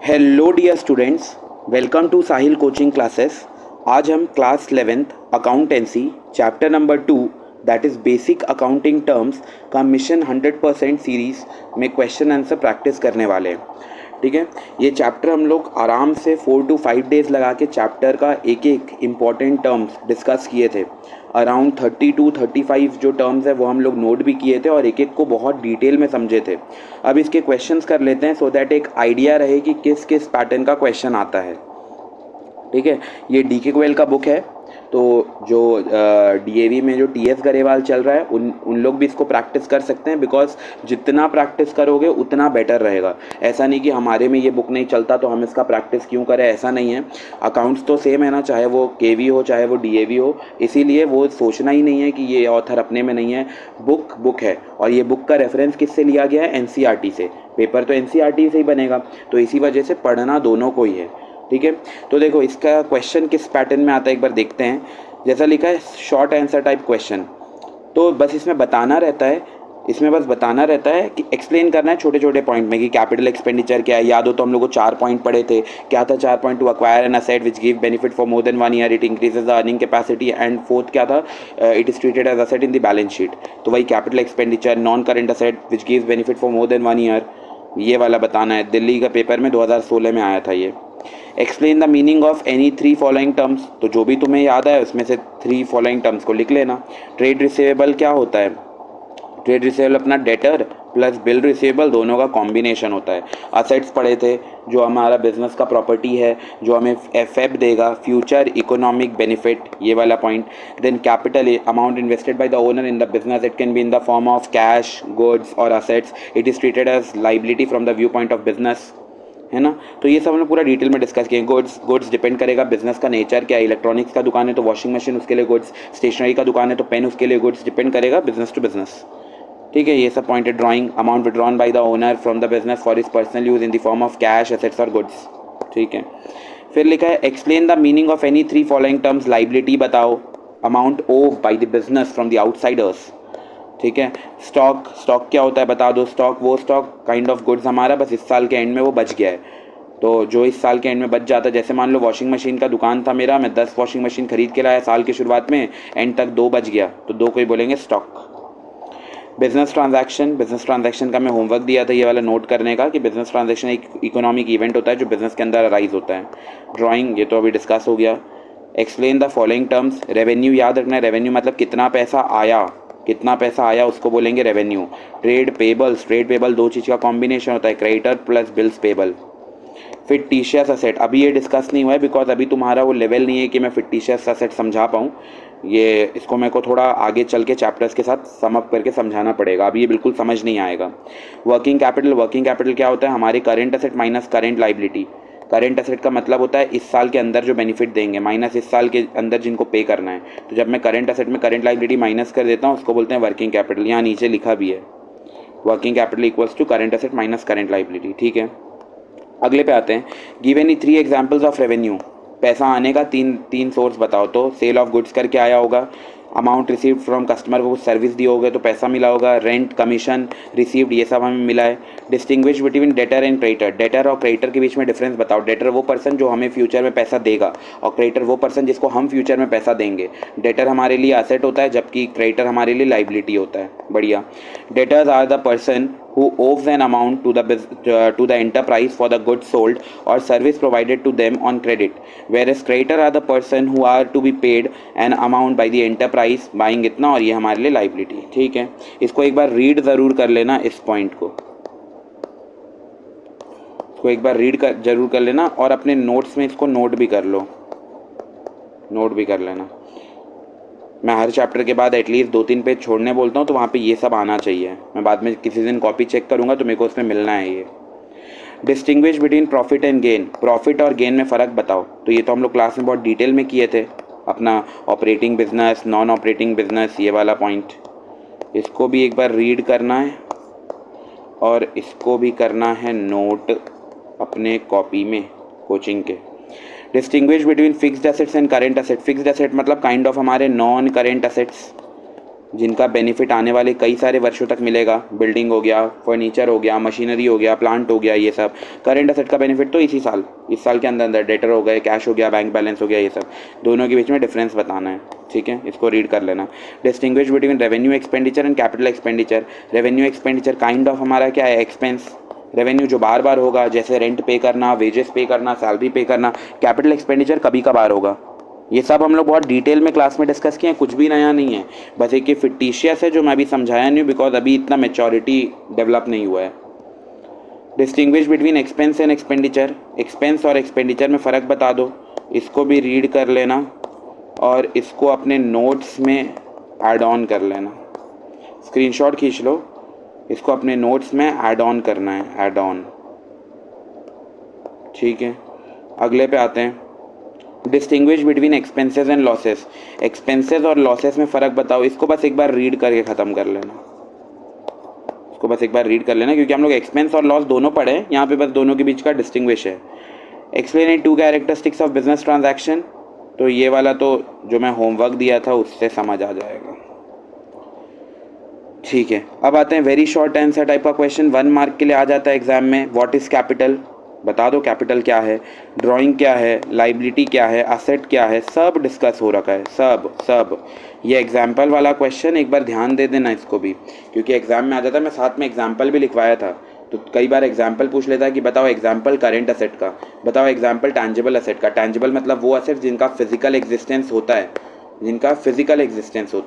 Hello dear students, welcome to Sahil coaching classes. आज हम class 11th accountancy chapter number 2 that is basic accounting terms का mission 100% series में question answer practice करने वाले हैं। ठीक है, ये चैप्टर हम लोग आराम से 4 to 5 डेज़ लगा के चैप्टर का एक एक इम्पॉर्टेंट टर्म्स डिस्कस किए थे। अराउंड 30 to 35 जो टर्म्स है वो हम लोग नोट भी किए थे और एक एक को बहुत डिटेल में समझे थे। अब इसके क्वेश्चंस कर लेते हैं सो दैट एक आइडिया रहे कि किस किस पैटर्न का क्वेश्चन आता है। ठीक है, ये डी के गोयल का बुक है, तो जो डीएवी में जो टीएस गरेवाल चल रहा है उन लोग भी इसको प्रैक्टिस कर सकते हैं, बिकॉज जितना प्रैक्टिस करोगे उतना बेटर रहेगा। ऐसा नहीं कि हमारे में ये बुक नहीं चलता तो हम इसका प्रैक्टिस क्यों करें, ऐसा नहीं है। अकाउंट्स तो सेम है ना, चाहे वो केवी हो चाहे वो डीएवी हो, इसीलिए वो सोचना ही नहीं है कि ये ऑथर अपने में नहीं है। बुक है, और ये बुक का रेफरेंस किससे लिया गया है? एनसीईआरटी से। पेपर तो एनसीईआरटी से ही बनेगा, तो इसी वजह से पढ़ना दोनों को ही है। ठीक है, तो देखो इसका क्वेश्चन किस पैटर्न में आता है एक बार देखते हैं। जैसा लिखा है शॉर्ट आंसर टाइप क्वेश्चन, तो बस इसमें बताना रहता है कि एक्सप्लेन करना है छोटे छोटे पॉइंट में कि कैपिटल एक्सपेंडिचर क्या है। याद हो तो हम लोग को 4 पॉइंट पढ़े थे। क्या था 4 point? To acquire an asset which give benefit for more than 1 year, it increases the earning capacity, and fourth क्या था? It is treated as asset in the balance sheet. तो वही capital expenditure, non current asset which gives benefit for more than 1 year, ये वाला बताना है। दिल्ली का paper में 2016 में आया था ये। Explain the meaning of any 3 following terms, तो जो भी तुम्हें याद है उसमें से 3 फॉलोइंग टर्म्स को लिख लेना। ट्रेड रिसीवेबल क्या होता है? ट्रेड रिसीवेबल अपना डेटर प्लस बिल रिसीवेबल दोनों का कॉम्बिनेशन होता है। असेट्स पढ़े थे, जो हमारा बिजनेस का प्रॉपर्टी है, जो हमें एफएब देगा, फ्यूचर इकोनॉमिक बेनिफिट, ये वाला point. Then capital amount invested by the owner in the business, it can be in the form of cash, goods और assets, it is treated as liability from the view point of business, है ना। तो ये सब हमने पूरा detail में discuss किया। गुड्स डिपेंड करेगा बिजनेस का नेचर क्या है। इलेक्ट्रॉनिक्स का दुकान है तो वॉशिंग मशीन उसके लिए गुड्स, स्टेशनरी का दुकान है तो पेन उसके लिए गुड्स, डिपेंड करेगा बिजनेस टू बिजनेस। ठीक है, ये सब पॉइंट है। Drawing amount withdrawn bye the owner from the business for his personal use in the form of cash, assets और गुड्स। ठीक है, फिर लिखा है explain the meaning of any 3 following terms. Liability बताओ, अमाउंट ओव by the business from the outsiders. ठीक है, स्टॉक क्या होता है बता दो। वो स्टॉक काइंड ऑफ गुड्स हमारा बस इस साल के एंड में वो बच गया है, तो जो इस साल के एंड में बच जाता है, जैसे मान लो वॉशिंग मशीन का दुकान था मेरा, मैं 10 वॉशिंग मशीन खरीद के लाया साल की शुरुआत में, एंड तक 2 बच गया, तो 2 को ही बोलेंगे स्टॉक। बिजनेस ट्रांजैक्शन का मैं होमवर्क दिया था ये वाला नोट करने का, कि बिजनेस ट्रांजैक्शन एक इकोनॉमिक इवेंट होता है जो बिजनेस के अंदर अराइज होता है। ड्राइंग, ये तो अभी डिस्कस हो गया। Explain the following terms. Revenue याद रखना है, रेवेन्यू मतलब कितना पैसा आया उसको बोलेंगे रेवेन्यू। ट्रेड पेबल 2 चीज़ का कॉम्बिनेशन होता है, creditor plus bills payable. Fictitious asset, अभी ये डिस्कस नहीं हुआ है बिकॉज अभी तुम्हारा वो लेवल नहीं है कि मैं फिक्टिशियस असेट समझा पाऊँ। ये इसको मेरे को थोड़ा आगे चल के चैप्टर्स के साथ सम अप करके समझाना पड़ेगा, अभी ये बिल्कुल समझ नहीं आएगा। वर्किंग कैपिटल क्या होता है? हमारे current asset minus current liability. Current asset का मतलब होता है इस साल के अंदर जो बेनिफिट देंगे माइनस इस साल के अंदर जिनको पे करना है। तो जब मैं करेंट असेट में करेंट लाइबिलिटी माइनस कर देता हूँ उसको बोलते हैं वर्किंग कैपिटल। यहाँ नीचे लिखा भी है, working capital equals to current asset minus current liability. ठीक है, अगले पे आते हैं। Give any 3 examples of revenue. पैसा आने का तीन सोर्स बताओ। तो सेल ऑफ गुड्स करके आया होगा, अमाउंट रिसीव्ड फ्रॉम कस्टमर को कुछ सर्विस दी होगा तो पैसा मिला होगा, रेंट, कमीशन रिसीव्ड, ये सब हमें मिला है। Distinguish between debtor and creditor. Debtor और क्रेडिटर के बीच में डिफरेंस बताओ। डेटर वो पर्सन जो हमें फ्यूचर में पैसा देगा, और क्रेडिटर वो पर्सन जिसको हम फ्यूचर में पैसा देंगे। डेटर हमारे लिए असेट होता है जबकि क्रेडिटर हमारे लिए लाइबिलिटी होता है। बढ़िया। Debtors are the person who owes an amount to the enterprise for the goods sold or service provided to them on credit, whereas creditor are the person who are to be paid an amount by the enterprise buying इतना, और ये हमारे लिए liability। ठीक है, इसको एक बार read ज़रूर कर लेना, इस पॉइंट को जरूर कर लेना, और अपने नोट्स में इसको नोट भी कर लेना। मैं हर चैप्टर के बाद एटलीस्ट 2-3 पेज छोड़ने बोलता हूँ, तो वहाँ पे ये सब आना चाहिए। मैं बाद में किसी दिन कॉपी चेक करूँगा तो मेरे को उसमें मिलना है ये। Distinguish between profit and gain. Profit और गेन में फ़र्क बताओ। तो ये तो हम लोग क्लास में बहुत डिटेल में किए थे, अपना operating business, non operating business, ये वाला पॉइंट। इसको भी एक बार रीड करना है और इसको भी करना है नोट अपने कॉपी में कोचिंग के। Distinguish between fixed assets and current asset. Fixed asset मतलब काइंड ऑफ हमारे नॉन करेंट एसेट्स, जिनका बेनिफिट आने वाले कई सारे वर्षों तक मिलेगा। बिल्डिंग हो गया, फर्नीचर हो गया, मशीनरी हो गया, प्लांट हो गया, ये सब। करंट असेट का बेनिफिट तो इस साल के अंदर अंदर डेटर हो गए, कैश हो गया, बैंक बैलेंस हो गया, ये सब। दोनों के बीच में डिफरेंस बताना है, ठीक है, इसको रीड कर लेना। Distinguish between revenue expenditure and capital expenditure. Revenue expenditure kind of हमारा क्या है, एक्सपेंस। रेवेन्यू जो बार बार होगा, जैसे रेंट पे करना, वेजेस पे करना, सैलरी पे करना। कैपिटल एक्सपेंडिचर कभी कभार होगा। ये सब हम लोग बहुत डिटेल में क्लास में डिस्कस किए हैं, कुछ भी नया नहीं है। बस एक ये फिक्टिशियस है जो मैं अभी समझाया नहीं, बिकॉज अभी इतना मेच्योरिटी डेवलप नहीं हुआ है। Distinguish between expense and expenditure. Expense और एक्सपेंडिचर में फ़र्क बता दो, इसको भी रीड कर लेना और इसको अपने नोट्स में ऐड ऑन कर लेना। स्क्रीनशॉट खींच लो, इसको अपने नोट्स में ऐड ऑन करना है, ऐड ऑन, ठीक है। अगले पे आते हैं, distinguish between expenses and losses. Expenses और लॉसेस में फ़र्क बताओ, इसको बस एक बार रीड करके ख़त्म कर लेना, इसको बस एक बार रीड कर लेना, क्योंकि हम लोग एक्सपेंस और लॉस दोनों पढ़े हैं, यहाँ पे बस दोनों के बीच का डिस्टिंग्विश है। Explain in 2 characteristics of business transaction. तो ये वाला तो जो मैं होमवर्क दिया था उससे समझ आ जाएगा, ठीक है। अब आते हैं वेरी शॉर्ट आंसर टाइप का क्वेश्चन, 1 मार्क के लिए आ जाता है एग्जाम में। व्हाट इज़ कैपिटल, बता दो कैपिटल क्या है, ड्राइंग क्या है, लाइबिलिटी क्या है, असेट क्या है, सब डिस्कस हो रखा है, सब। ये एग्जाम्पल वाला क्वेश्चन एक बार ध्यान दे देना इसको भी, क्योंकि एग्जाम में आ जाता है। मैं साथ में एग्जाम्पल भी लिखवाया था, तो कई बार एग्जाम्पल पूछ लेता है कि बताओ एग्जाम्पल करेंट असेट का, बताओ एग्जाम्पल टैंजिबल असेट का। टैंजिबल मतलब वो असेट जिनका फिजिकल एग्जिस्टेंस होता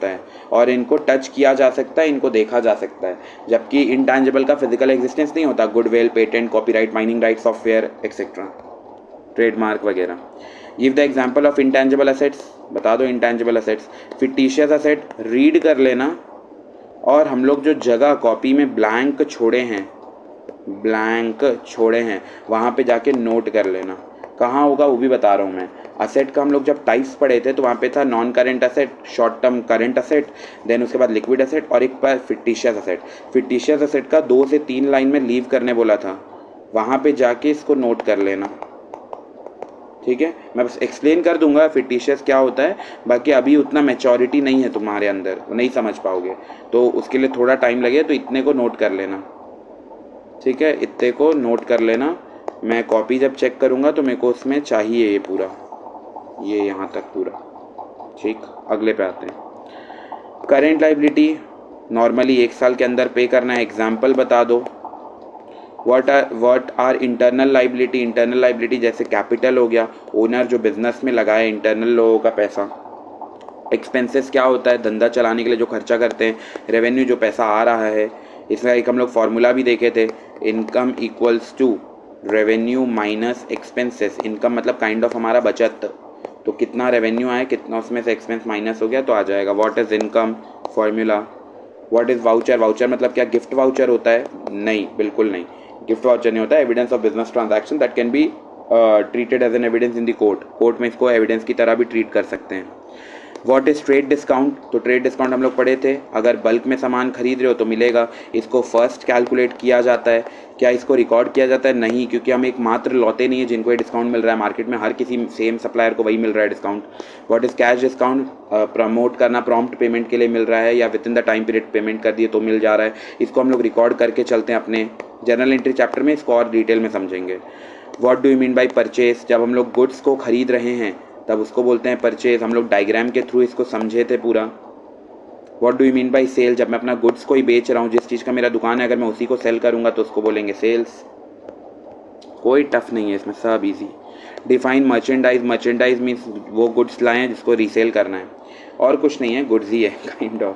है, और इनको टच किया जा सकता है, इनको देखा जा सकता है, जबकि इंटैंजिबल का फिजिकल एग्जिस्टेंस नहीं होता। Goodwill, patent, copyright, mining right, software etcetera, trademark वगैरह। Give the example of intangible assets, बता दो intangible assets. Fictitious asset read कर लेना, और हम लोग जो जगह कॉपी में ब्लैंक छोड़े हैं वहाँ पे जाके नोट कर लेना। कहाँ होगा वो भी बता रहा हूँ मैं। असेट का हम लोग जब टाइप्स पढ़े थे तो वहाँ पे था non current asset, short term current asset, then उसके बाद लिक्विड असेट, और एक बार फिक्टिशियस असेट। फिक्टिशियस असेट का 2 से 3 लाइन में लीव करने बोला था, वहाँ पे जाके इसको नोट कर लेना, ठीक है। मैं बस एक्सप्लेन कर दूंगा फिक्टिशियस क्या होता है, बाकी अभी उतना मैच्योरिटी नहीं है तुम्हारे अंदर, नहीं समझ पाओगे, तो उसके लिए थोड़ा टाइम लगे, तो इतने को नोट कर लेना, ठीक है, इतने को नोट कर लेना। मैं कॉपी जब चेक करूँगा तो मेरे को उसमें चाहिए ये पूरा, ये यहाँ तक पूरा, ठीक। अगले पे आते हैं, करेंट लाइबिलिटी नॉर्मली 1 साल के अंदर पे करना है। एग्जाम्पल बता दो। What are internal liability. Internal liability जैसे कैपिटल हो गया, ओनर जो बिजनेस में लगाए, इंटरनल लोगों का पैसा। एक्सपेंसेस क्या होता है, धंधा चलाने के लिए जो खर्चा करते हैं। रेवेन्यू जो पैसा आ रहा है, इसका एक हम लोग फॉर्मूला भी देखे थे, income equals to revenue minus expenses. Income मतलब काइंड ऑफ हमारा बचत, तो कितना रेवेन्यू आया, कितना उसमें से एक्सपेंस माइनस हो गया, तो आ जाएगा। What is income formula. What is voucher. Voucher मतलब क्या, गिफ्ट वाउचर होता है? नहीं, बिल्कुल नहीं, गिफ्ट वाउचर नहीं होता है। Evidence of business transaction that can be treated as an evidence in the court में इसको एविडेंस की तरह भी ट्रीट कर सकते हैं। What is trade discount. तो ट्रेड डिस्काउंट हम लोग पढ़े थे, अगर बल्क में सामान खरीद रहे हो तो मिलेगा। इसको फर्स्ट कैलकुलेट किया जाता है, क्या इसको रिकॉर्ड किया जाता है? नहीं, क्योंकि हम एक मात्र लौते नहीं है जिनको ये डिस्काउंट मिल रहा है, मार्केट में हर किसी सेम सप्लायर को वही मिल रहा है discount. What is cash discount. Promote करना, प्रॉम्प्ट पेमेंट के लिए मिल रहा है, या with in the time period payment कर दिए तो मिल जा रहा है। इसको हम लोग रिकॉर्ड करके चलते हैं अपने जर्नल एंट्री चैप्टर में, इसको और डिटेल में समझेंगे। What do you mean by purchase. जब हम लोग गुड्स को खरीद रहे हैं तब उसको बोलते हैं परचेज। हम लोग डायग्राम के थ्रू इसको समझे थे पूरा। What do you mean by sale. जब मैं अपना गुड्स को ही बेच रहा हूँ, जिस चीज़ का मेरा दुकान है, अगर मैं उसी को सेल करूँगा तो उसको बोलेंगे सेल्स। कोई टफ नहीं है इसमें, सब easy. Define merchandise. Merchandise means वो गुड्स लाए हैं जिसको रीसेल करना है, और कुछ नहीं है, गुड्स ही है काइंड ऑफ,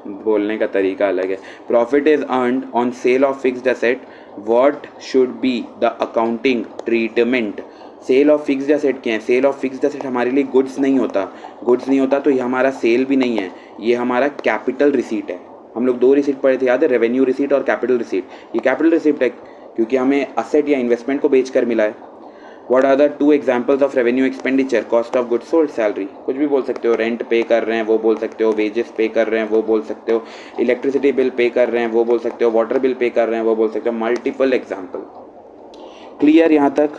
बोलने का तरीका अलग है। Profit is earned on sale of fixed asset. What should be the accounting treatment. Sale of fixed asset क्या है? सेल ऑफ फिक्स्ड एसेट हमारे लिए गुड्स नहीं होता, तो ये हमारा सेल भी नहीं है, ये हमारा कैपिटल रिसीट है। हम लोग 2 रिसीट पढ़े थे, याद है, रेवेन्यू रिसीट और कैपिटल रिसीट। ये कैपिटल रिसीट है क्योंकि हमें असेट या इन्वेस्टमेंट को बेचकर मिला है। What are the 2 examples of revenue expenditure. Cost of goods sold, salary, कुछ भी बोल सकते हो। रेंट पे कर रहे हैं वो बोल सकते हो, वेजेस पे कर रहे हैं वो बोल सकते हो, इलेक्ट्रिसिटी बिल पे कर रहे हैं वो बोल सकते हो, वाटर बिल पे कर रहे हैं वो बोल सकते हो। Multiple example. क्लियर यहाँ तक?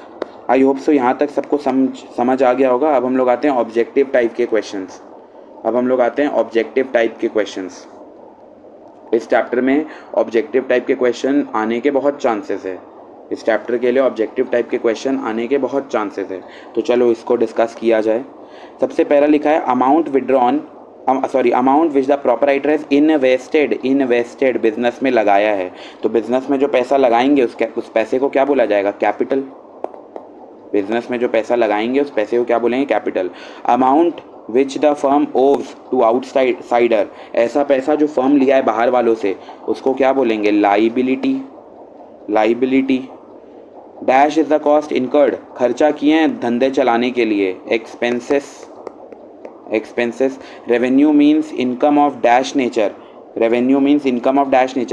आई होप सो यहाँ तक सबको समझ आ गया होगा। अब हम लोग आते हैं ऑब्जेक्टिव टाइप के क्वेश्चंस। अब हम लोग आते हैं ऑब्जेक्टिव टाइप के क्वेश्चंस। इस चैप्टर में ऑब्जेक्टिव टाइप के क्वेश्चन आने के बहुत चांसेस है। इस चैप्टर के लिए ऑब्जेक्टिव टाइप के क्वेश्चन आने के बहुत चांसेस है, तो चलो इसको डिस्कस किया जाए। सबसे पहला लिखा है amount withdrawn amount which the proprietor has invested business में लगाया है। तो बिजनेस में जो पैसा लगाएंगे उस पैसे को क्या बोला जाएगा? कैपिटल। बिजनेस में जो पैसा लगाएंगे उस पैसे को क्या बोलेंगे? Capital. Amount which the firm owes to outsider, ऐसा पैसा जो फर्म लिया है बाहर वालों से उसको क्या बोलेंगे? Liability. Dash is the cost incurred, खर्चा किए हैं धंधे चलाने के लिए। Expenses. Revenue means income of dash nature,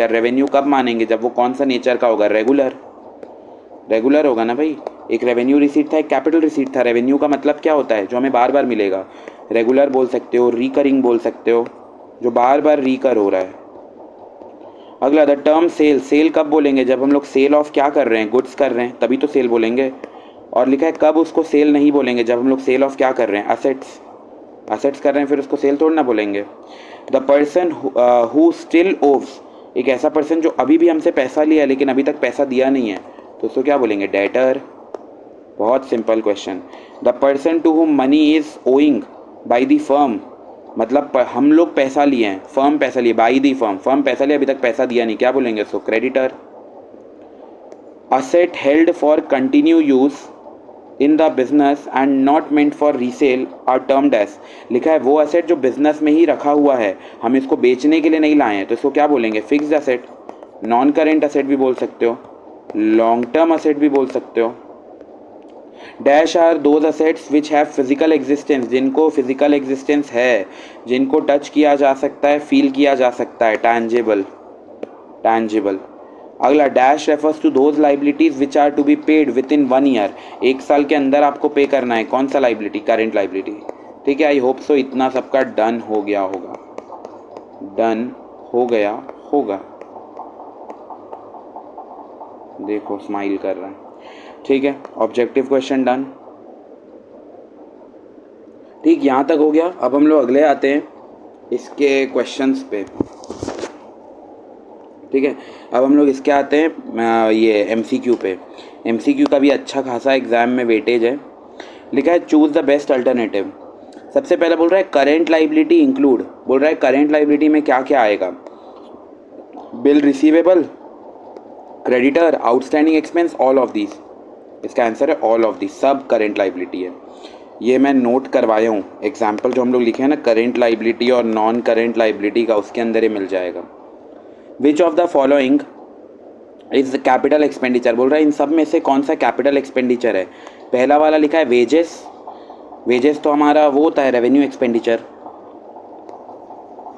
revenue कब मानेंगे? जब वो कौन सा नेचर का होगा? रेगुलर होगा ना भाई। एक रेवेन्यू रिसीट था, एक कैपिटल रिसीट था। रेवेन्यू का मतलब क्या होता है? जो हमें बार बार मिलेगा। रेगुलर बोल सकते हो, रिकरिंग बोल सकते हो, जो बार बार रिकर हो रहा है। अगला द टर्म सेल कब बोलेंगे? जब हम लोग सेल ऑफ क्या कर रहे हैं? गुड्स कर रहे हैं, तभी तो सेल बोलेंगे। और लिखा है कब उसको सेल नहीं बोलेंगे? जब हम लोग सेल ऑफ क्या कर रहे हैं? असेट्स कर रहे हैं, फिर उसको सेल थोड़ा ना बोलेंगे। The person who still obs, एक ऐसा पर्सन जो अभी भी हमसे पैसा लिया है लेकिन अभी तक पैसा दिया नहीं है, तो उसको क्या बोलेंगे? डेटर। बहुत simple question. The person to whom money is owing by the firm, मतलब हम लोग पैसा लिए हैं, फर्म पैसा लिए, बाई दी फर्म पैसा लिया, अभी तक पैसा दिया नहीं, क्या बोलेंगे? So creditor. Asset held for continue use in the business and not meant for resale are termed as, लिखा है वो असेट जो बिजनेस में ही रखा हुआ है, हम इसको बेचने के लिए नहीं लाए हैं, तो इसको क्या बोलेंगे? Fixed asset. Non current asset भी बोल सकते हो, लॉन्ग टर्म असेट भी बोल सकते हो। Dash are those assets which have physical existence, जिनको फिजिकल एग्जिस्टेंस है, जिनको टच किया जा सकता है, फील किया जा सकता है, टैंजिबल। अगला dash refers to those liabilities which are to be paid within 1 year, 1 साल के अंदर आपको पे करना है। कौन सा लाइबिलिटी? Current liability. ठीक है, आई होप सो इतना सबका डन हो गया होगा। देखो स्माइल कर रहा है। ठीक है, ऑब्जेक्टिव क्वेश्चन डन। ठीक, यहाँ तक हो गया। अब हम लोग अगले आते हैं इसके क्वेश्चंस पे। ठीक है, अब हम लोग इसके आते हैं ये एमसीक्यू पे। एमसीक्यू का भी अच्छा खासा एग्जाम में वेटेज है। लिखा है चूज द बेस्ट अल्टरनेटिव। सबसे पहले बोल रहा है करेंट लाइबिलिटी इंक्लूड, बोल रहा है करेंट लाइबिलिटी में क्या क्या आएगा? Bill receivable, creditor, outstanding expense, all of these. इसका आंसर है ऑल ऑफ दीज, सब करेंट लाइबिलिटी है। ये मैं नोट करवाया हूँ, एग्जाम्पल जो हम लोग लिखे हैं ना करेंट लाइबिलिटी और नॉन करेंट लाइबिलिटी का, उसके अंदर ही मिल जाएगा। विच of the following is capital expenditure, बोल रहा है इन सब में से कौन सा कैपिटल एक्सपेंडिचर है? पहला वाला लिखा है वेजेस तो हमारा वो होता है रेवेन्यू एक्सपेंडिचर,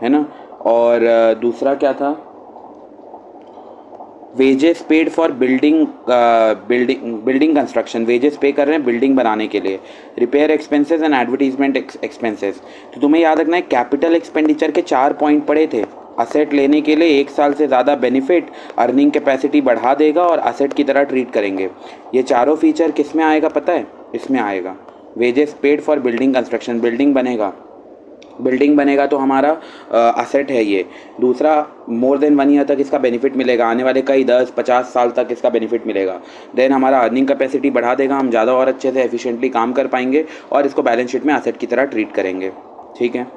है ना। और दूसरा क्या था? Wages paid for building construction, wages पे कर रहे हैं बिल्डिंग बनाने के लिए। Repair expenses and advertisement expenses. तो तुम्हें याद रखना है कैपिटल एक्सपेंडिचर के 4 पॉइंट पड़े थे। असेट लेने के लिए 1 साल से ज़्यादा बेनिफिट, अर्निंग कैपेसिटी बढ़ा देगा और असेट की तरह ट्रीट करेंगे। ये चारों फीचर किस में आएगा पता है? इसमें आएगा। Wages paid for building construction, building बनेगा तो हमारा असेट है ये। दूसरा, मोर देन 1 ईयर तक इसका बेनिफिट मिलेगा, आने वाले कई 10-50 साल तक इसका बेनिफिट मिलेगा। देन हमारा अर्निंग कैपेसिटी बढ़ा देगा, हम ज़्यादा और अच्छे से एफिशिएंटली काम कर पाएंगे और इसको बैलेंस शीट में असेट की तरह ट्रीट करेंगे। ठीक है,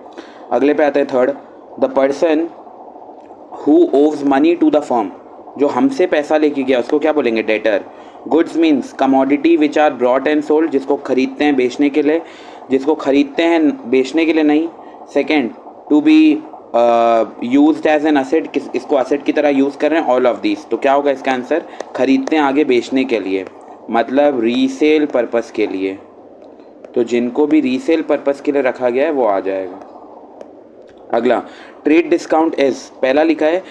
अगले पे आते हैं third. The person who owes money to the firm, जो हमसे पैसा लेके गया उसको क्या बोलेंगे? Debtor. Goods means commodity which are brought and sold, जिसको खरीदते हैं बेचने के लिए, नहीं। Second, to be used as an asset, इसको असेट की तरह यूज़ कर रहे हैं। All of these. तो क्या होगा इसका आंसर? खरीदते हैं आगे बेचने के लिए, मतलब रीसेल पर्पस के लिए। तो जिनको भी रीसेल पर्पस के लिए रखा गया है वो आ जाएगा। अगला, ट्रेड डिस्काउंट इज, पहला लिखा है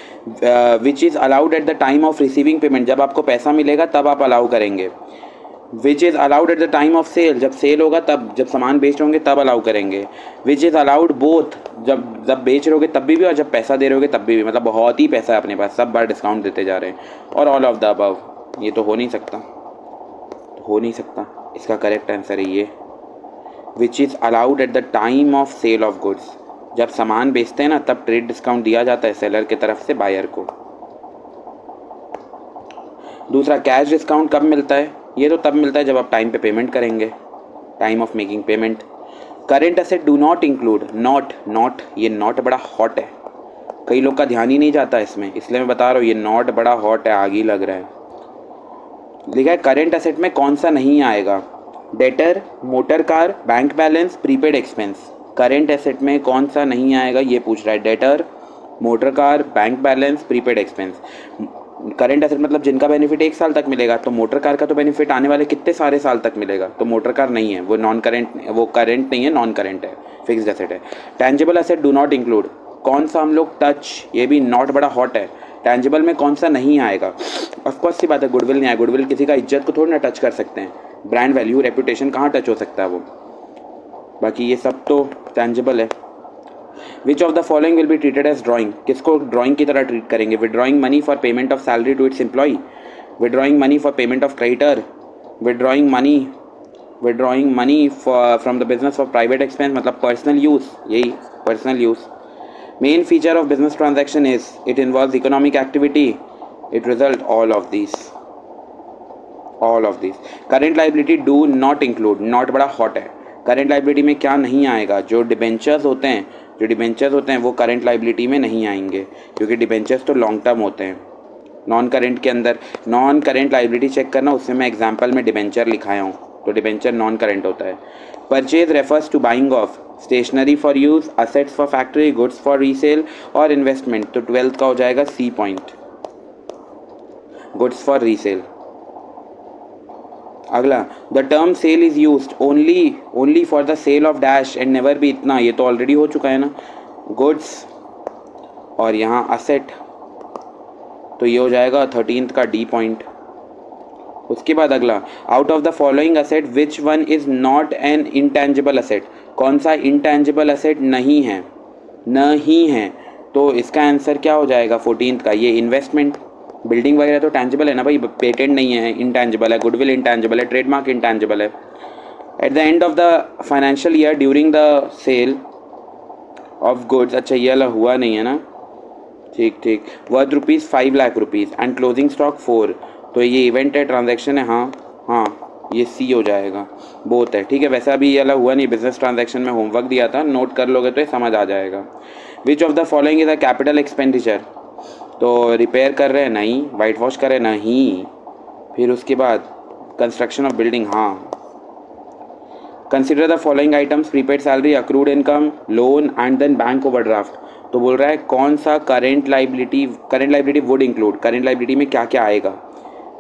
which is allowed at the time of receiving payment, जब आपको पैसा मिलेगा तब आप अलाउ करेंगे। Which is allowed at the time of sale, जब सेल होगा तब, जब सामान बेच रहे होंगे तब अलाउ करेंगे। विच इज़ अलाउड बोथ, जब बेच रहे होगे तब भी और जब पैसा दे रहे होगे तब भी, मतलब बहुत ही पैसा है अपने पास, सब बार डिस्काउंट देते जा रहे हैं। और ऑल ऑफ द अबव, ये तो हो नहीं सकता। इसका करेक्ट आंसर है ये, which is allowed at the time of sale of goods. जब सामान बेचते हैं ना तब ट्रेड डिस्काउंट दिया जाता है सेलर की तरफ से बायर को। दूसरा कैश डिस्काउंट कब मिलता है? ये तो तब मिलता है जब आप टाइम पे पेमेंट करेंगे, time of making payment. Current asset do not include, not ये नॉट बड़ा हॉट है, कई लोग का ध्यान ही नहीं जाता इसमें, इसलिए मैं बता रहा हूँ ये नॉट बड़ा हॉट है, आग ही लग रहा है। लिखा है करेंट एसेट में कौन सा नहीं आएगा? Debtor, motor car, bank balance, prepaid expense. Current asset में कौन सा नहीं आएगा ये पूछ रहा है। Debtor, motor car, bank balance, prepaid expense. Current asset मतलब जिनका बेनिफिट 1 साल तक मिलेगा, तो मोटर कार का तो बेनिफिट आने वाले कितने सारे साल तक मिलेगा, तो मोटर कार नहीं है, वो नॉन करेंट, वो करेंट नहीं है, नॉन करेंट है, फिक्स्ड एसेट है। Tangible asset do not include, कौन सा हम लोग टच, ये भी नॉट बड़ा हॉट है। टैंजिबल में कौन सा नहीं आएगा? ऑफकोर्स सी बात है, गुडविल नहीं आएगा, गुडविल किसी का इज्जत को थोड़ी ना टच कर सकते हैं, ब्रांड वैल्यू, रेपुटेशन कहाँ टच हो सकता है वो, बाकी ये सब तो टैंजिबल है। Which of the following will be treated as drawing, किसको ड्राइंग की तरह ट्रीट करेंगे? Withdrawing money for payment of salary to its employee, withdrawing money for payment of creditor, withdrawing money from the business for private expense, मतलब personal use, यही personal use. Main feature of business transaction is it involves economic activity, it result all of this. Current liability do not include, not बड़ा hot है। Current liability में क्या नहीं आएगा? जो debentures होते हैं वो करेंट लाइबिलिटी में नहीं आएंगे, क्योंकि डिबेंचर्स तो लॉन्ग टर्म होते हैं। नॉन करेंट के अंदर नॉन करेंट लाइबिलिटी चेक करना, उसमें मैं एग्जांपल में डिबेंचर लिखाया हूँ, तो डिबेंचर नॉन करेंट होता है। Purchase refers to buying of stationery for use, assets for factory, goods for resale और इन्वेस्टमेंट, तो 12th का हो जाएगा C point, goods for resale. अगला, the term sale is used only for the sale of dash and never भी इतना, ये तो ऑलरेडी हो चुका है ना, गुड्स और यहाँ असेट, तो ये हो जाएगा 13th का डी पॉइंट। उसके बाद अगला, out of the following asset which one is not an intangible asset, कौन सा इंटेंजिबल असेट नहीं है? तो इसका आंसर क्या हो जाएगा 14th का? ये इन्वेस्टमेंट। बिल्डिंग वगैरह तो टैंजिबल है ना भाई, पेटेंट नहीं है, इंटैंजिबल है, गुडविल इंटैंजिबल है, ट्रेडमार्क इंटैंजिबल है। At the end of the financial year during the sale of goods, अच्छा ये वाला हुआ नहीं है ना, ठीक, worth ₹5 lakh and closing stock 4, तो ये इवेंट है, ट्रांजैक्शन है, हाँ ये सी हो जाएगा, बोथ है, ठीक है। वैसा भी ये वाला हुआ नहीं, बिजनेस ट्रांजैक्शन में होमवर्क दिया था, नोट कर लोगे तो ये समझ आ जाएगा। विच of the following is a capital expenditure, तो रिपेयर कर रहे हैं नहीं, वाइट वॉश कर रहे हैं नहीं, फिर उसके बाद कंस्ट्रक्शन ऑफ बिल्डिंग, हाँ। Consider the following items, prepaid salary, accrued income, loan and then bank overdraft, तो बोल रहा है कौन सा current liability would include, current liability में क्या क्या आएगा?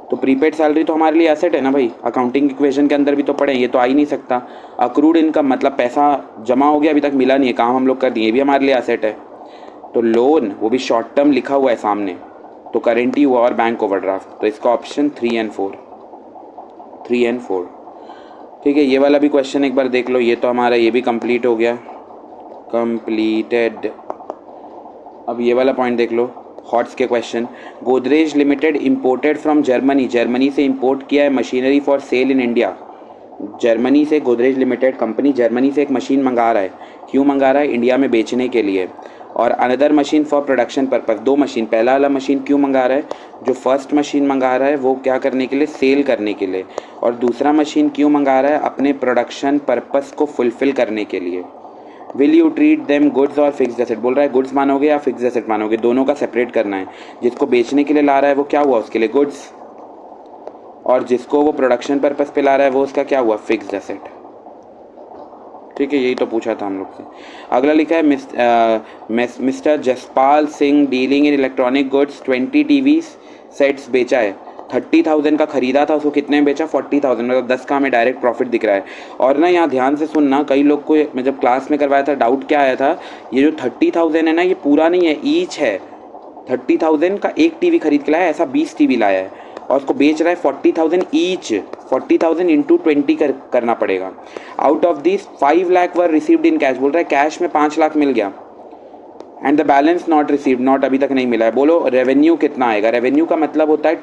तो प्रीपेड सैलरी तो हमारे लिए एसेट है ना भाई, अकाउंटिंग इक्वेशन के अंदर भी तो पढ़े, ये तो आ ही नहीं सकता। अक्रूड इनकम मतलब पैसा जमा हो गया, अभी तक मिला नहीं है, काम हम लोग कर दिए, ये भी हमारे लिए एसेट है। तो लोन, वो भी शॉर्ट टर्म लिखा हुआ है सामने, तो करेंट ही हुआ, और बैंक ओवरड्राफ्ट, तो इसका ऑप्शन 3 and 4, ठीक है। ये वाला भी क्वेश्चन एक बार देख लो, ये तो हमारा ये भी कंप्लीट हो गया, कंप्लीटेड। अब ये वाला पॉइंट देख लो, हॉट्स के question. Godrej limited imported from Germany से इंपोर्ट किया है machinery for sale in India. Germany से गोदरेज लिमिटेड कंपनी जर्मनी से एक मशीन मंगा रहा है, क्यों मंगा रहा है? इंडिया में बेचने के लिए। और another machine for production purpose, 2 machine, पहला वाला मशीन क्यों मंगा रहा है? जो फर्स्ट मशीन मंगा रहा है वो क्या करने के लिए? सेल करने के लिए। और दूसरा मशीन क्यों मंगा रहा है? अपने प्रोडक्शन पर्पस को फुलफिल करने के लिए। Will you treat them goods और फिक्स्ड एसेट, बोल रहा है गुड्स मानोगे या फिक्स्ड एसेट मानोगे, दोनों का सेपरेट करना है। जिसको बेचने के लिए ला रहा है वो क्या हुआ? उसके लिए गुड्स, और जिसको वो प्रोडक्शन पर्पस पे ला रहा है वो उसका क्या हुआ? फिक्स्ड एसेट, ठीक है। यही तो पूछा था हम लोग से। अगला लिखा है mister Jaspal Singh dealing in electronic goods 20 TV sets बेचा है, 30,000 का खरीदा था, उसको कितने में बेचा? 40,000, मतलब 10 का हमें डायरेक्ट प्रॉफिट दिख रहा है। और ना यहाँ ध्यान से सुनना, कई लोग को मैं जब क्लास में करवाया था डाउट क्या आया था, ये जो 30,000 है ना, ये पूरा नहीं है, ईच है। 30,000 का एक टीवी खरीद के लाया, ऐसा 20 टीवी लाया है, और उसको बेच रहा है 40,000 ईच, 40,000 इंटू 20 करना पड़ेगा। Out of this 5 lakh were received in cash, बोल रहा है कैश में 5 लाख मिल गया, and the balance not received, not अभी तक नहीं मिला है। बोलो रेवेन्यू कितना आएगा? रेवेन्यू का मतलब होता है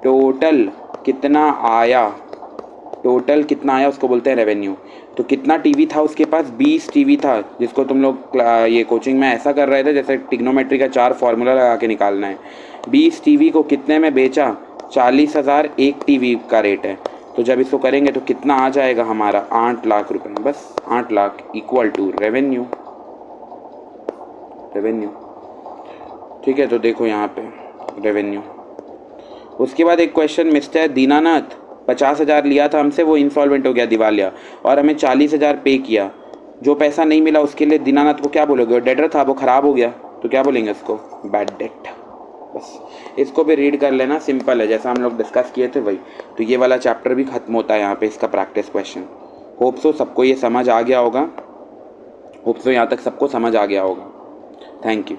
टोटल कितना आया, टोटल कितना आया उसको बोलते हैं रेवेन्यू। तो कितना टीवी था उसके पास, 20 टीवी था, जिसको तुम लोग ये कोचिंग में ऐसा कर रहे थे जैसे ट्रिग्नोमेट्री का 4 फार्मूला लगा के निकालना है। 20 टीवी को कितने में बेचा, 40,000 एक टीवी का रेट है। तो जब इसको करेंगे तो कितना आ जाएगा हमारा, 8 लाख रुपए, बस 8 लाख इक्वल टू रेवेन्यू। ठीक है, तो देखो यहाँ पे रेवेन्यू। उसके बाद एक क्वेश्चन, मिस्टर दीनानाथ 50,000 लिया था हमसे, वो इंसॉल्वेंट हो गया, दिवालिया, और हमें 40,000 पे किया। जो पैसा नहीं मिला उसके लिए दीनानाथ को क्या बोलोगे, डेटर था, वो ख़राब हो गया, तो क्या बोलेंगे उसको, बैड डेट। बस इसको भी रीड कर लेना, सिंपल है, जैसा हम लोग डिस्कस किए थे वही। तो ये वाला चैप्टर भी ख़त्म होता है यहाँ पे, इसका प्रैक्टिस क्वेश्चन। होप सो सबको ये समझ आ गया होगा, होप सो यहाँ तक सबको समझ आ गया होगा। Thank you.